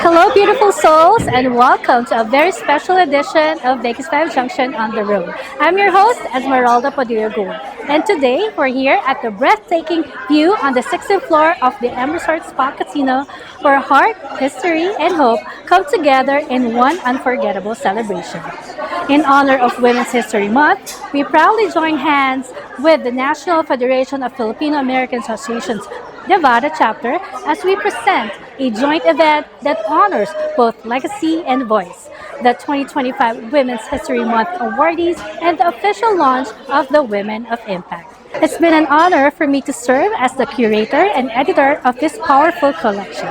Hello, beautiful souls, and welcome to a very special edition of VegasVibes Junction on the road. I'm your host, Esmeralda Padilla-Gould, and today we're here at the breathtaking view on the 16th floor of the M Resort Spa Casino, where heart, history, and hope come together in one unforgettable celebration. In honor of Women's History Month, we proudly join hands with the National Federation of Filipino-American Associations Nevada chapter as we present a joint event that honors both legacy and voice, the 2025 Women's History Month awardees, and the official launch of the Women of Impact. It's been an honor for me to serve as the curator and editor of this powerful collection.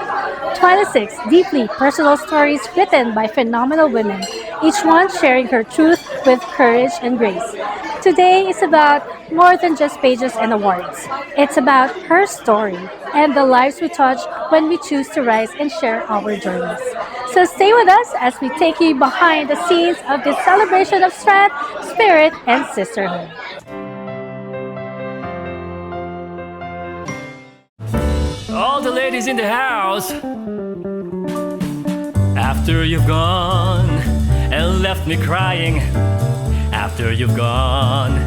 26 deeply personal stories written by phenomenal women, each one sharing her truth with courage and grace. Today is about more than just pages and awards. It's about her story and the lives we touch when we choose to rise and share our journeys. So stay with us as we take you behind the scenes of this celebration of strength, spirit, and sisterhood. All the ladies in the house. After you've gone and left me crying, after you've gone,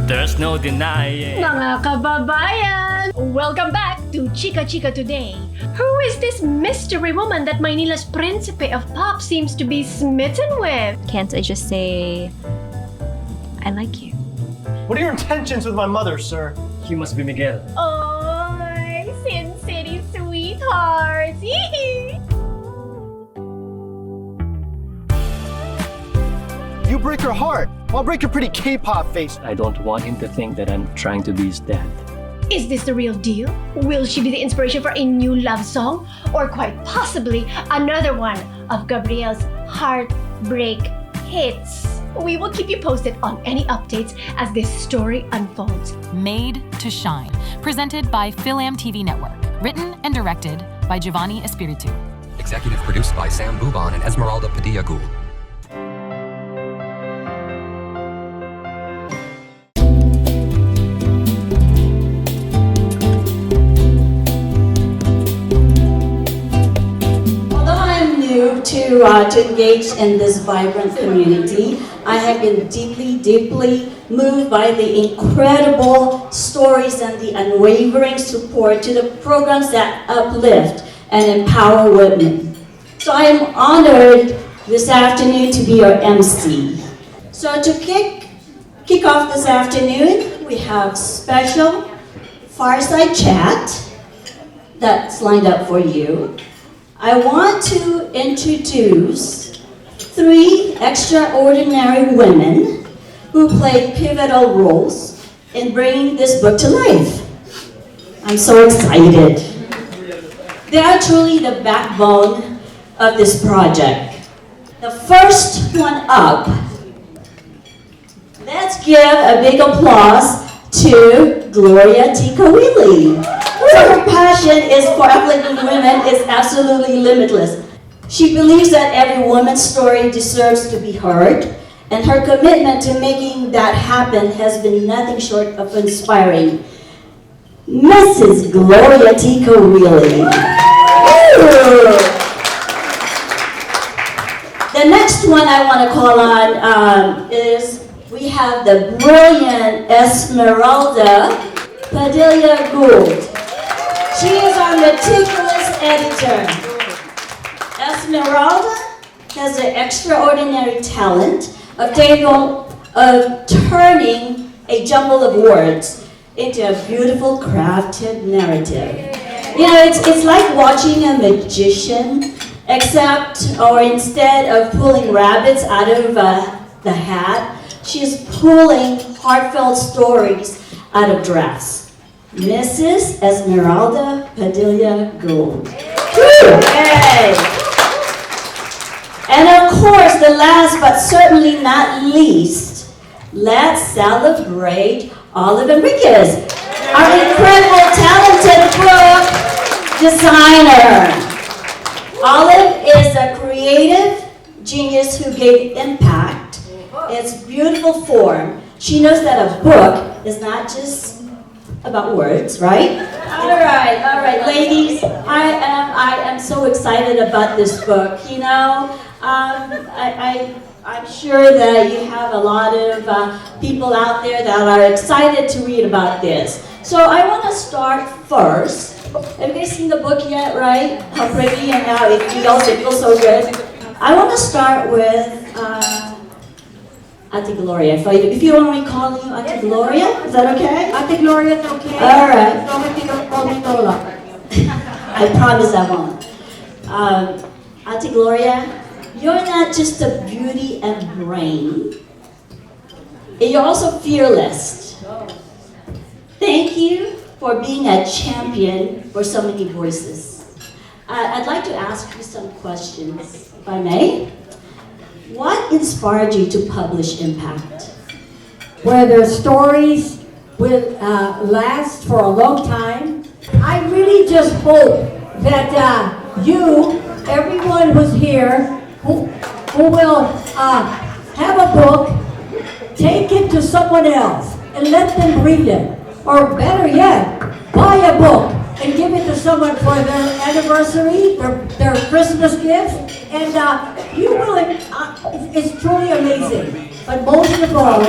there's no denying. Mga kababayan! Welcome back to Chika Chika Today. Who is this mystery woman that Manila's Principe of Pop seems to be smitten with? Can't I just say, I like you? What are your intentions with my mother, sir? You must be Miguel. Oh, Sin City sweetheart! You break her heart. I'll break your pretty K-pop face. I don't want him to think that I'm trying to be his dad. Is this the real deal? Will she be the inspiration for a new love song? Or quite possibly another one of Gabriel's heartbreak hits? We will keep you posted on any updates as this story unfolds. Made to Shine, presented by Philam TV Network, written and directed by Giovanni Espiritu. Executive produced by Sam Bubon and Esmeralda Padilla-Gould. To engage in this vibrant community. I have been deeply moved by the incredible stories and the unwavering support to the programs that uplift and empower women. So I am honored this afternoon to be your MC. So to kick off this afternoon, we have special fireside chat that's lined up for you. I want to introduce 3 extraordinary women who played pivotal roles in bringing this book to life. I'm so excited. They are truly the backbone of this project. The first one up, let's give a big applause to Gloria T. Kawili. Her passion is for uplifting women is absolutely limitless. She believes that every woman's story deserves to be heard, and her commitment to making that happen has been nothing short of inspiring. Mrs. Gloria T. Kawili. The next one I want to call on is we have the brilliant Esmeralda Padilla-Gould. She is our meticulous editor. Esmeralda has the extraordinary talent of turning a jumble of words into a beautiful crafted narrative. You know, it's like watching a magician, except, or instead of pulling rabbits out of the hat, she's pulling heartfelt stories out of drafts. Mrs. Esmeralda Padilla-Gould. Yay! And of course, the last but certainly not least, let's celebrate Olive Enriquez, our incredible, talented book designer. Olive is a creative genius who gave impact its beautiful form. She knows that a book is not just about words, right? all right, ladies. I am so excited about this book. You know, I'm sure that you have a lot of people out there that are excited to read about this. So I want to start first. Have you guys seen the book yet? Right? How pretty and how it feels so good. I want to start with Ate Gloria. If you want me to call you Ate Gloria, is that okay? Ate Gloria, it's okay. All right. Don't have to call me Tola. I promise I won't. Ate Gloria, you're not just a beauty and brain, you're also fearless. Thank you for being a champion for so many voices. I'd like to ask you some questions, if I may. What inspired you to publish Impact? Where their stories will last for a long time. I really just hope that you, everyone who's here, who will have a book, take it to someone else and let them read it. Or better yet, buy a book and give it to someone for their anniversary, their Christmas gift, and you will, it's truly amazing. But most of all,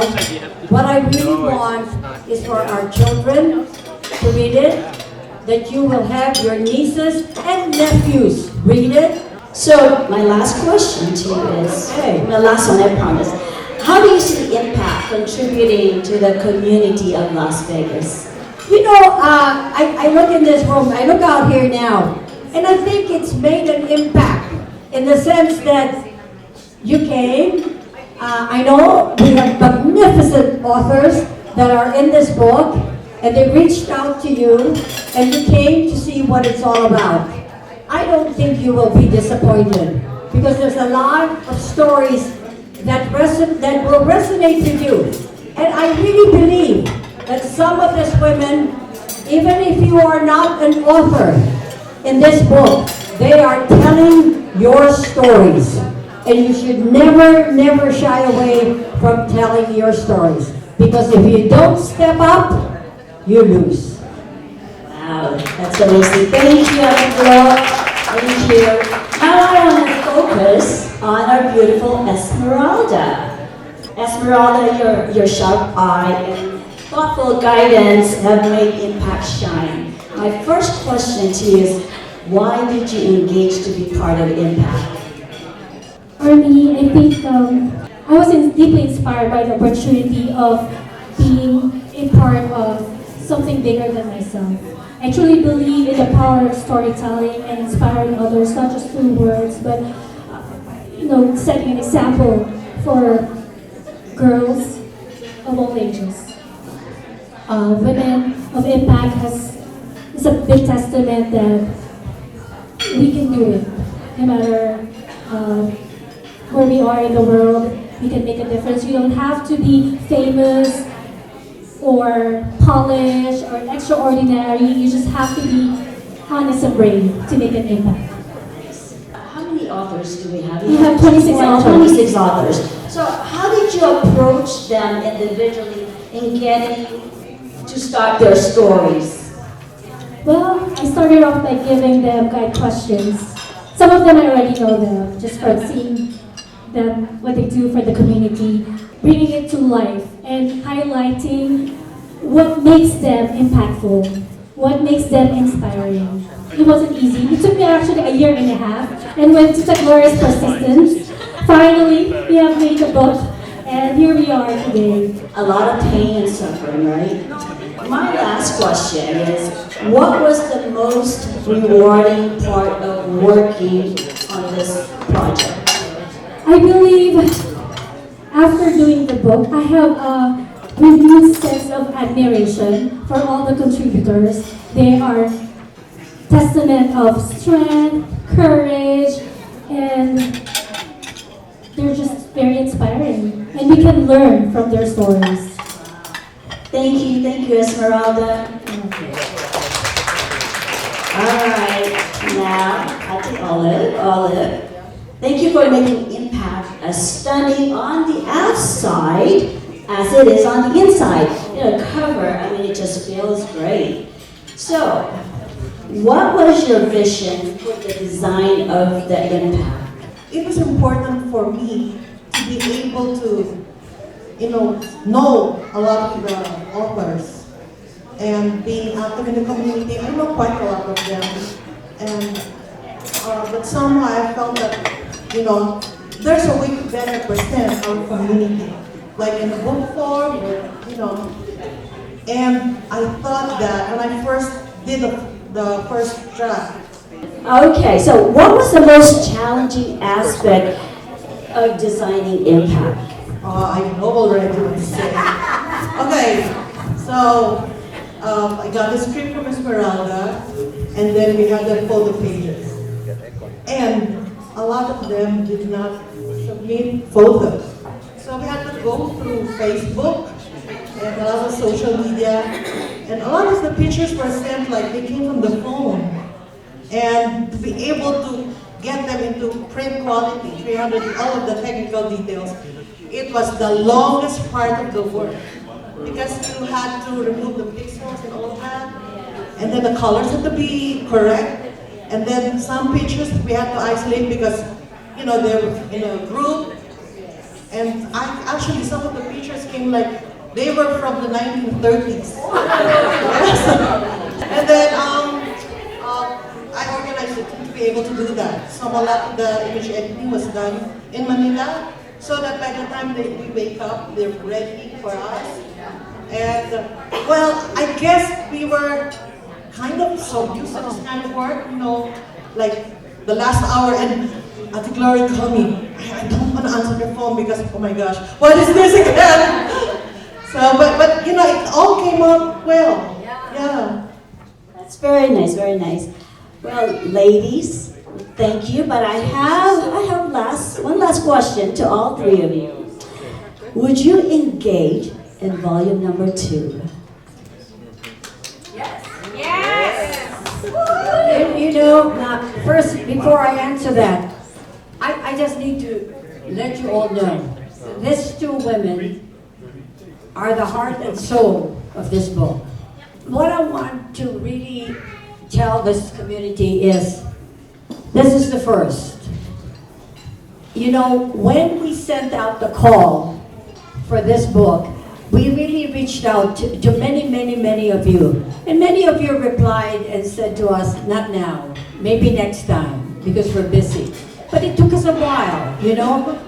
what I really want is for our children to read it, that you will have your nieces and nephews read it. So, my last question to you is, my last one, I promise. How do you see Impact contributing to the community of Las Vegas? You know, I look in this room, I look out here now, and I think it's made an impact in the sense that you came. I know we have magnificent authors that are in this book, and they reached out to you, and you came to see what it's all about. I don't think you will be disappointed, because there's a lot of stories that will resonate with you. And I really believe that some of these women, even if you are not an author in this book, they are telling your stories. And you should never, never shy away from telling your stories. Because if you don't step up, you lose. Wow, that's amazing. Thank you, Angelo. Thank you. Now I want to focus on our beautiful Esmeralda. Esmeralda, your sharp eye and thoughtful guidance have made Impact shine. My first question to you is, why did you engage to be part of Impact? For me, I think I was deeply inspired by the opportunity of being a part of something bigger than myself. I truly believe in the power of storytelling and inspiring others, not just through words, but setting an example for girls of all ages. Women of Impact is a big testament that we can do it, no matter where we are in the world. We can make a difference. You don't have to be famous or polished or extraordinary. You just have to be honest and brave to make an impact. How many authors do we have? We have 26 authors. 26 authors. So how did you approach them individually in getting to start their stories? Well, I started off by giving them guide questions. Some of them I already know them, just from seeing them, what they do for the community, bringing it to life and highlighting what makes them impactful, what makes them inspiring. It wasn't easy. It took me actually a year and a half, and with Tita Gloria's persistence, finally we have made the book, and here we are today. A lot of pain and suffering, right? My last question is, what was the most rewarding part of working on this project? I believe after doing the book, I have a renewed sense of admiration for all the contributors. They are testament of strength, courage, and they're just very inspiring. And we can learn from their stories. Thank you, Esmeralda. All right, now I take Olive. Thank you for making Impact as stunning on the outside as it is on the inside. The cover, it just feels great. So, what was your vision for the design of the impact? It was important for me to be able to, know a lot of the authors and being active in the community. I know quite a lot of them, and but somehow I felt that, there's a way to better present our community, like in a book form, And I thought that when I first did the first draft. Okay, so what was the most challenging aspect of designing impact? I know already what to say. Okay, so I got the script from Esmeralda, and then we had the photo pages. And a lot of them did not submit photos. So we had to go through Facebook and a lot of social media, and a lot of the pictures were sent like they came from the phone. And to be able to get them into print quality, 300, all of the technical details, it was the longest part of the work because you had to remove the pixels and all that, and then the colors had to be correct, and then some pictures we had to isolate because they were in a group, and actually some of the pictures came like they were from the 1930s. And then I organized it to be able to do that. So a lot of the image editing was done in Manila, so that by the time we wake up, they're ready for us. And well, I guess we were kind of so used to this kind of work, like the last hour, and Ate Glory called me. I don't want to answer the phone because, oh my gosh, what is this again? So, but it all came out well. Yeah. That's very nice, very nice. Well, ladies, thank you, but I have one last question to all three of you. Would you engage in volume number 2? First, before I answer that, I just need to let you all know, these two women are the heart and soul of this book. What I want to really tell this community is, this is the first. When we sent out the call for this book, we really reached out to many, many, many of you. And many of you replied and said to us, not now, maybe next time, because we're busy. But it took us a while,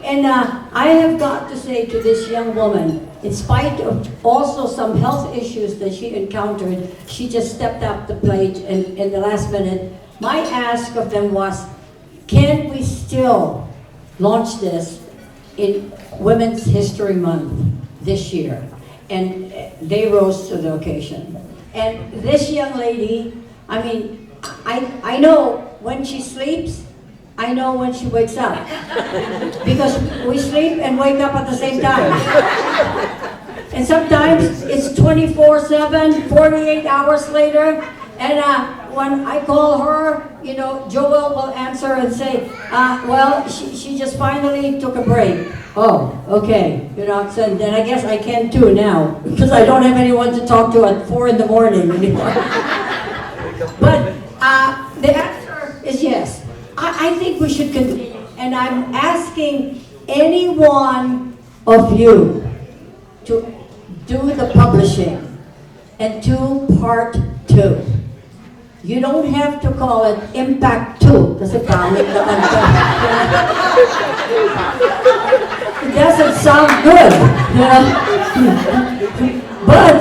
And I have got to say to this young woman, in spite of also some health issues that she encountered, she just stepped up the plate, and in the last minute, my ask of them was, can we still launch this in Women's History Month this year? And they rose to the occasion. And this young lady, I know when she sleeps, I know when she wakes up. Because we sleep and wake up at the same time. And sometimes it's 24/7, 48 hours later, and when I call her, Joel will answer and say, well, she just finally took a break. Oh, okay. So then I guess I can too now, because I don't have anyone to talk to at 4 in the morning anymore. But the answer is yes. I think we should continue, and I'm asking any one of you to do the publishing and do part 2. You don't have to call it Impact 2, kasi pangit naman ito. It doesn't sound good, But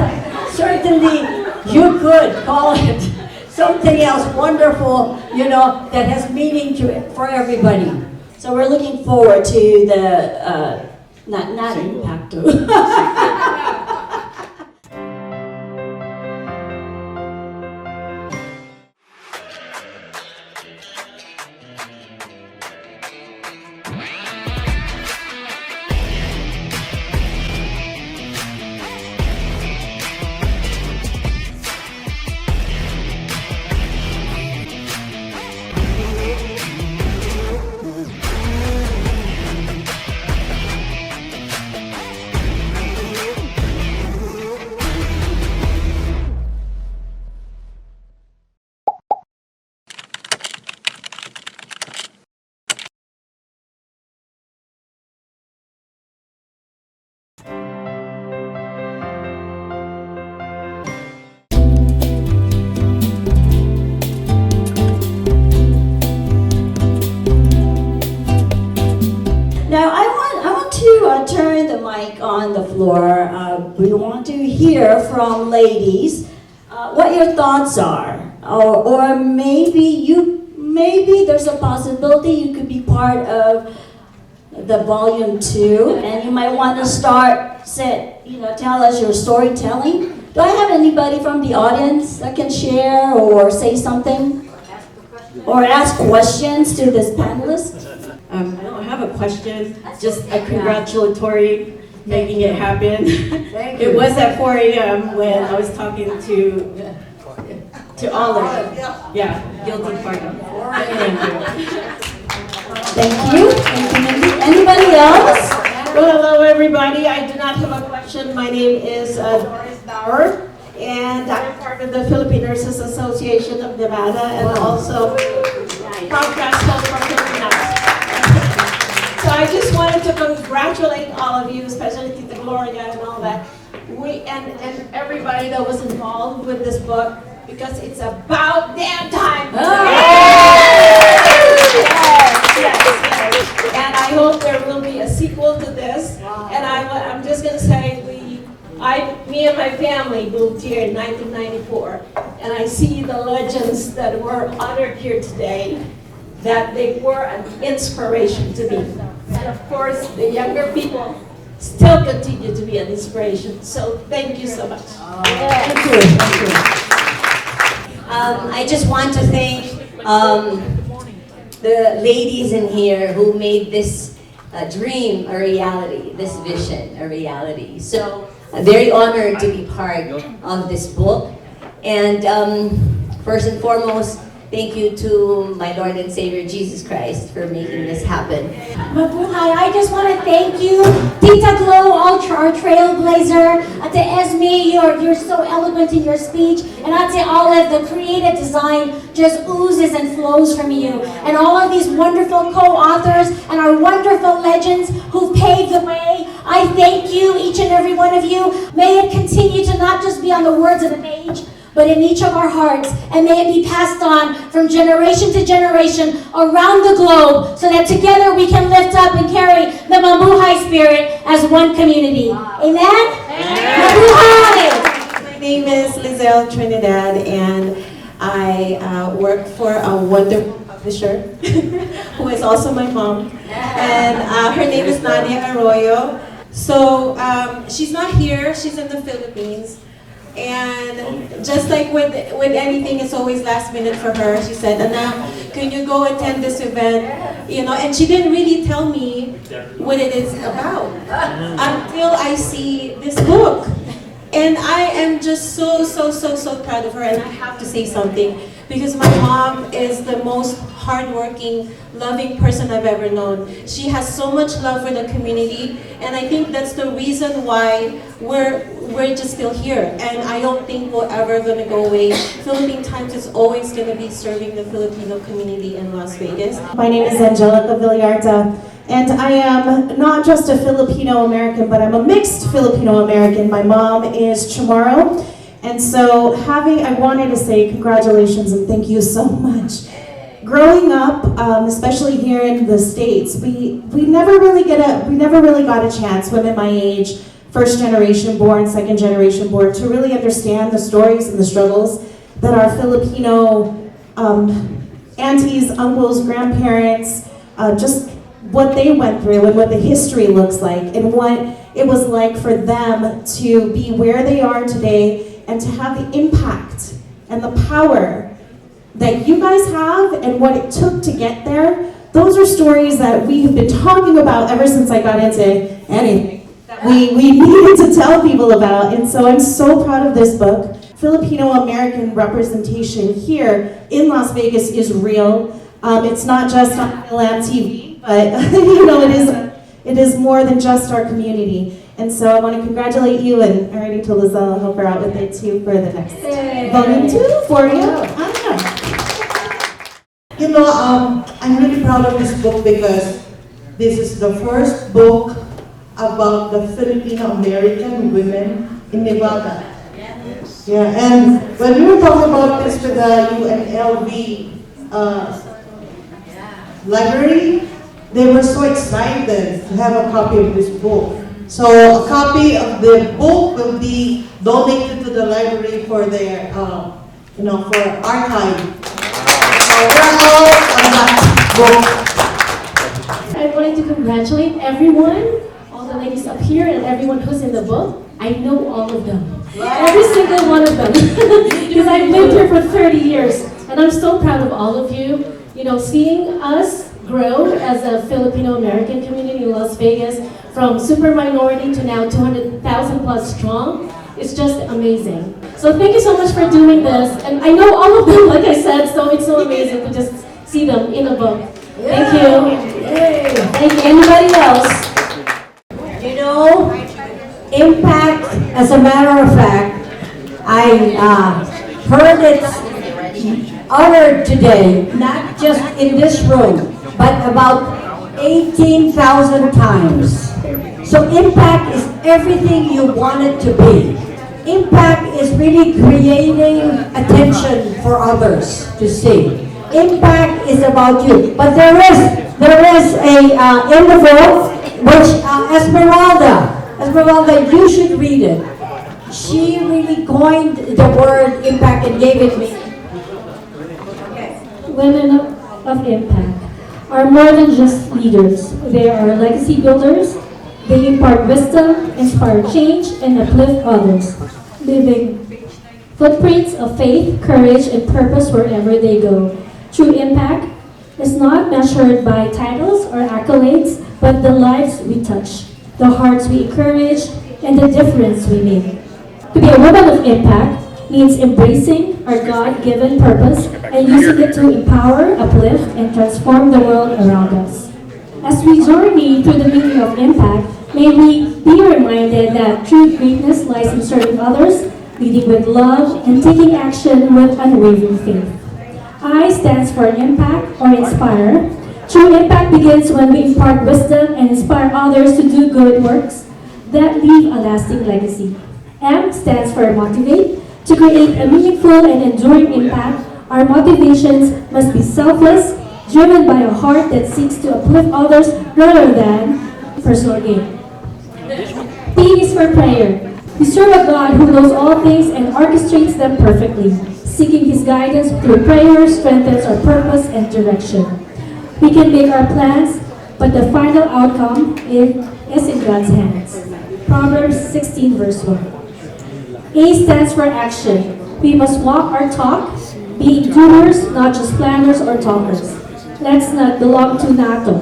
certainly you could call it something else wonderful, that has meaning to it for everybody. So we're looking forward to the not impact. mic on the floor. We want to hear from ladies what your thoughts are, or maybe there's a possibility you could be part of the volume 2, and you might want to tell us your storytelling. Do I have anybody from the audience that can share or say something? Or ask questions to this panelist? I don't have a question, just a congratulatory making it happen. It was at 4 a.m. when I was talking to all of you. Yeah, guilty party. Thank you. Anybody else? Well, hello everybody. I do not have a question. My name is Doris Bauer, and I'm part of the Philippine Nurses Association of Nevada, and also podcast host for Filipinas. So I just wanted to congratulate all of you, especially Tita Gloria and all that, and everybody that was involved with this book, because it's about damn time. Yes. And I hope there will be a sequel to this. And I'm just going to say, me and my family moved here in 1994, and I see the legends that were honored here today, that they were an inspiration to me. And of course, the younger people still continue to be an inspiration. So thank you so much. Thank you. I just want to thank the ladies in here who made this dream a reality, this vision a reality. So I'm very honored to be part of this book. And first and foremost, thank you to my Lord and Savior Jesus Christ for making this happen. Mabuhay, I just want to thank you, Tita Glo, our trailblazer, Ate Esme, you're so eloquent in your speech, and Ate Olive, the creative design just oozes and flows from you. And all of these wonderful co-authors and our wonderful legends who paved the way, I thank you, each and every one of you. May it continue to not just be on the words of the page, but in each of our hearts, and may it be passed on from generation to generation around the globe, so that together we can lift up and carry the Mabuhay spirit as one community. Amen? Mabuhay! My name is Lizelle Trinidad, and I work for a wonderful publisher who is also my mom, and her name is Nadia Arroyo. So she's not here, she's in the Philippines. And just like with anything, it's always last minute for her. She said, "Anak, can you go attend this event?" And she didn't really tell me what it is about until I see this book. And I am just so proud of her, and I have to say something, because my mom is the most hardworking, loving person I've ever known. She has so much love for the community, and I think that's the reason why we're just still here. And I don't think we're ever gonna go away. Philippine Times is always gonna be serving the Filipino community in Las Vegas. My name is Angelica Villarta, and I am not just a Filipino-American, but I'm a mixed Filipino-American. My mom is Chamorro, and so I wanted to say congratulations and thank you so much. Growing up, especially here in the States, we never really got a chance, women my age, first generation born, second generation born, to really understand the stories and the struggles that our Filipino aunties, uncles, grandparents, just what they went through and what the history looks like and what it was like for them to be where they are today and to have the impact and the power that you guys have and what it took to get there. Those are stories that we have been talking about ever since I got into anything that we needed to tell people about. And so I'm so proud of this book. Filipino-American representation here in Las Vegas is real. It's not just on Film TV, but it is more than just our community. And so I want to congratulate you, and I already told Lizelle I'll help her out with it too for the next volume 2 for you. I'm really proud of this book because this is the first book about the Filipino-American women in Nevada. Yeah, and when we were talking about this with the UNLV library, they were so excited to have a copy of this book. So a copy of the book will be donated to the library for their, for archive. So we're all on that book. I wanted to congratulate everyone, all the ladies up here and everyone who's in the book. I know all of them. Every single one of them. Because I've lived here for 30 years. And I'm so proud of all of you. You know, seeing us grow as a Filipino-American community in Las Vegas from super minority to now 200,000 plus strong. It's just amazing. So thank you so much for doing this. And I know all of them, like I said, so it's so amazing to just see them in a book. Thank you. Yay. Thank you. Anybody else? You know, impact, as a matter of fact, I heard it uttered today, not just in this room, but about 18,000 times. So impact is everything you want it to be. Impact is really creating attention for others to see. Impact is about you. But there is a in the book, which Esmeralda, you should read it. She really coined the word impact and gave it me. Women of impact are more than just leaders. They are legacy builders. They impart wisdom, inspire change, and uplift others, leaving footprints of faith, courage, and purpose wherever they go. True impact is not measured by titles or accolades, but the lives we touch, the hearts we encourage, and the difference we make. To be a woman of impact means embracing our God-given purpose and using it to empower, uplift, and transform the world around us. As we journey through the meaning of impact, may we be reminded that true greatness lies in serving others, leading with love, and taking action with unwavering faith. I stands for impact or inspire. True impact begins when we impart wisdom and inspire others to do good works that leave a lasting legacy. M stands for motivate. To create a meaningful and enduring impact, our motivations must be selfless, driven by a heart that seeks to uplift others rather than personal gain. P is for prayer. We serve a God who knows all things and orchestrates them perfectly. Seeking His guidance through prayer strengthens our purpose and direction. We can make our plans, but the final outcome is in God's hands. Proverbs 16 verse 1. A stands for action. We must walk our talk, being doers, not just planners or talkers. Let's not belong to NATO,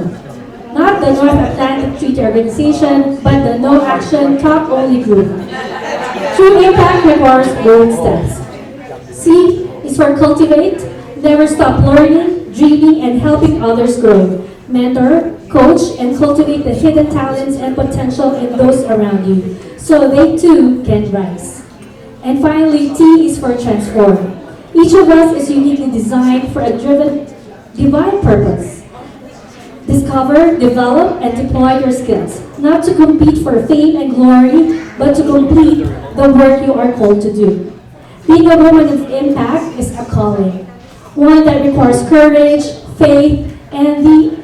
not the North Atlantic Treaty Organization, but the No Action Talk Only group. True impact requires bold steps. C is for cultivate. Never stop learning, dreaming, and helping others grow. Mentor, coach, and cultivate the hidden talents and potential in those around you, so they too can rise. And finally, T is for transform. Each of us is uniquely designed for a divine purpose. Discover, develop, and deploy your skills, not to compete for fame and glory, but to complete the work you are called to do. Being a woman of impact is a calling, one that requires courage, faith, and the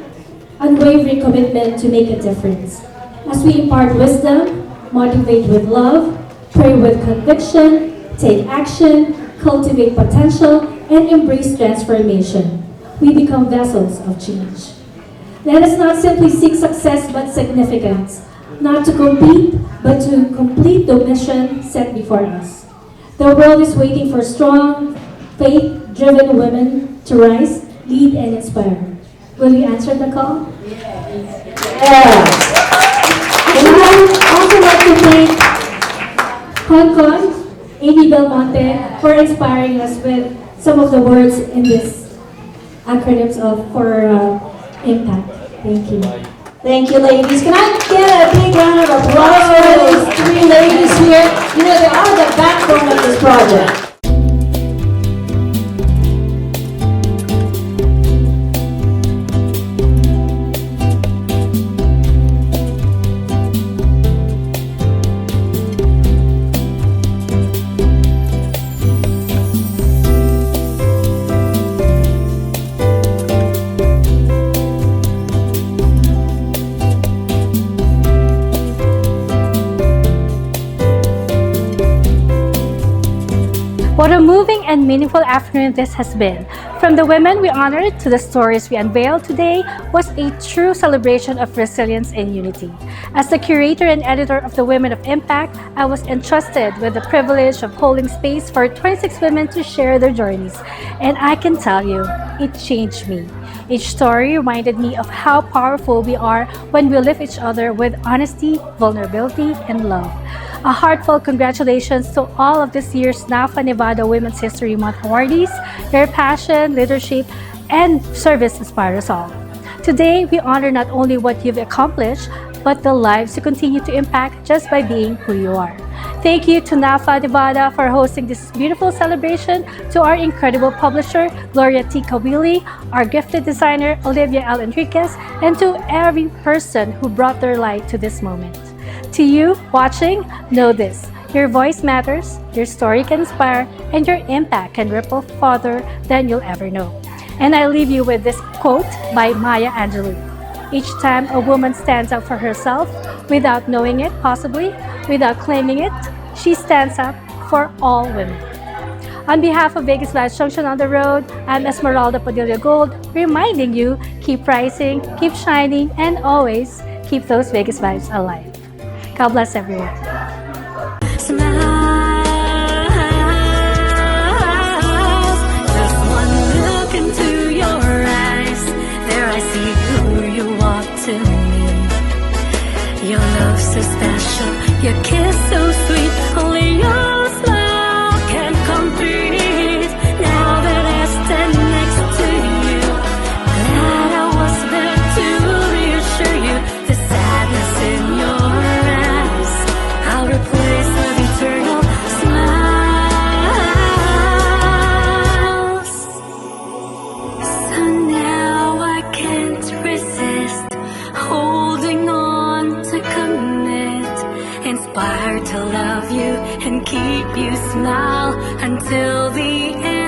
unwavering commitment to make a difference. As we impart wisdom, motivate with love, pray with conviction, take action, cultivate potential, and embrace transformation, we become vessels of change. Let us not simply seek success but significance, not to compete, but to complete the mission set before us. The world is waiting for strong, faith-driven women to rise, lead, and inspire. Will you answer the call? Yeah. And I would also like to thank Concon, Amy Belmonte, for inspiring us with some of the words in this acronyms for impact. Thank you. Thank you, ladies. Can I get a big round of applause for these three ladies here? You know, they are the backbone of this project. What a moving and meaningful afternoon this has been. From the women we honored to the stories we unveiled today was a true celebration of resilience and unity. As the curator and editor of the Women of Impact, I was entrusted with the privilege of holding space for 26 women to share their journeys. And I can tell you, it changed me. Each story reminded me of how powerful we are when we lift each other with honesty, vulnerability, and love. A heartfelt congratulations to all of this year's NAFA Nevada Women's History Month awardees. Your passion, leadership, and service inspire us all. Today, we honor not only what you've accomplished, but the lives you continue to impact just by being who you are. Thank you to NAFA Nevada for hosting this beautiful celebration, to our incredible publisher, Gloria T. Kawili, our gifted designer, Olivia L. Enriquez, and to every person who brought their light to this moment. To you watching, know this: your voice matters, your story can inspire, and your impact can ripple farther than you'll ever know. And I leave you with this quote by Maya Angelou. Each time a woman stands up for herself, without knowing it, possibly, without claiming it, she stands up for all women. On behalf of VegasVibes Junction on the Road, I'm Esmeralda Padilla-Gould, reminding you, keep rising, keep shining, and always keep those Vegas vibes alive. God bless everyone. Smiles, just one look into your eyes. There I see who you are to me. Your love so special, your kiss so sweet. Only your smile can complete. Now that I stand next to you, glad I was there to reassure you. The sadness in your eyes, I'll replace with eternal smiles. So now I can't resist holding on to commit, inspired to love you and keep you smile until the end.